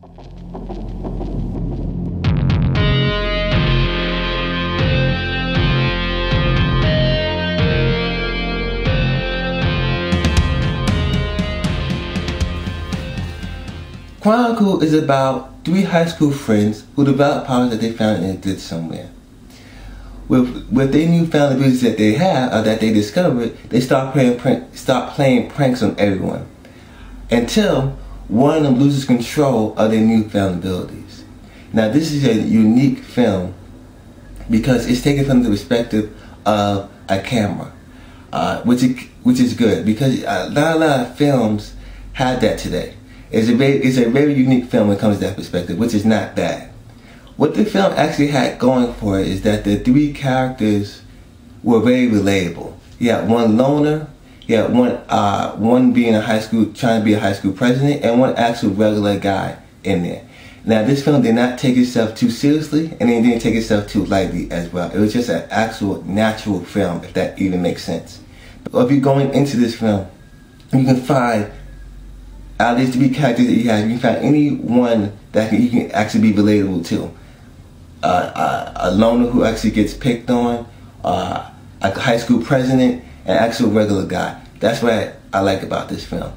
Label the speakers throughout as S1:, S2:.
S1: Chronicle is about three high school friends who develop powers that they found in a ditch somewhere. With their newfound abilities that they have, or that they discovered, they start playing pranks on everyone, until one of them loses control of their newfound abilities. Now, this is a unique film because it's taken from the perspective of a camera, which is good, because a lot of films have that today. It's a very unique film when it comes to that perspective, which is not bad. What the film actually had going for it is that the three characters were very relatable. You had one loner, you had one being trying to be a high school president, and one actual regular guy in there. Now, this film did not take itself too seriously, and it didn't take itself too lightly as well. It was just an actual natural film, if that even makes sense. But if you're going into this film, you can find out of these three characters that you have, you can find any one that you can actually be relatable to. A loner who actually gets picked on, a high school president, and actual regular guy. That's what I like about this film.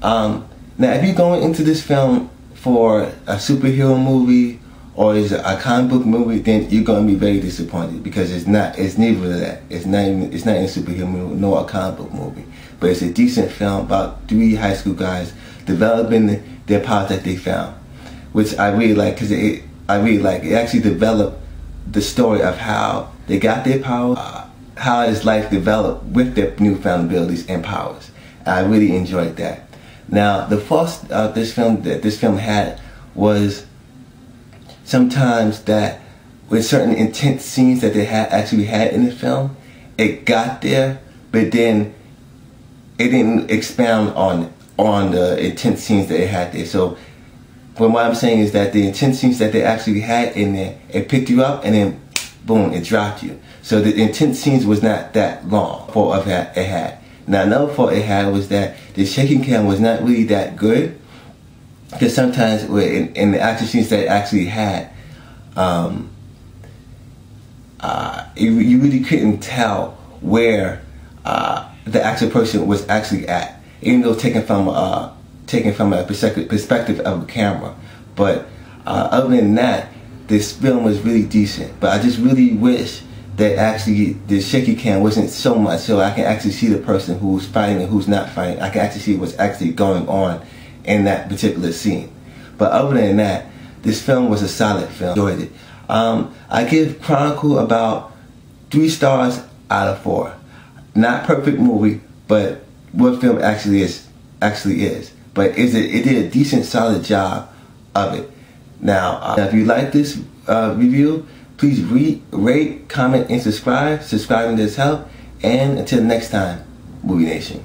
S1: Now, if you're going into this film for a superhero movie or is a comic book movie, then you're going to be very disappointed, because it's neither of that. It's not even a superhero movie nor a comic book movie. But it's a decent film about three high school guys developing their powers that they found, which I really like, because it actually developed the story of how they got their powers, how his life developed with their newfound abilities and powers. I really enjoyed that. Now, the fault that this film had was sometimes that with certain intense scenes that they actually had in the film, it got there, but then it didn't expound on the intense scenes that it had there. So, what I'm saying is that the intense scenes that they actually had in there, it picked you up and then, boom, it dropped you. So the intense scenes was not that long for it had. Now, another fault it had was that the shaking cam was not really that good, because sometimes in the action scenes that it actually had, you really couldn't tell where the actual person was actually at, even though taken from a perspective of a camera. But other than that, this film was really decent. But I just really wish that actually the shaky cam wasn't so much, so I can actually see the person who's fighting and who's not fighting. I can actually see what's actually going on in that particular scene. But other than that, this film was a solid film. Enjoyed it. I give Chronicle about 3 stars out of 4. Not perfect movie, but what film actually is. But it did a decent, solid job of it. Now, if you like this review, please rate, comment, and subscribe. Subscribing does help. And until next time, Movie Nation.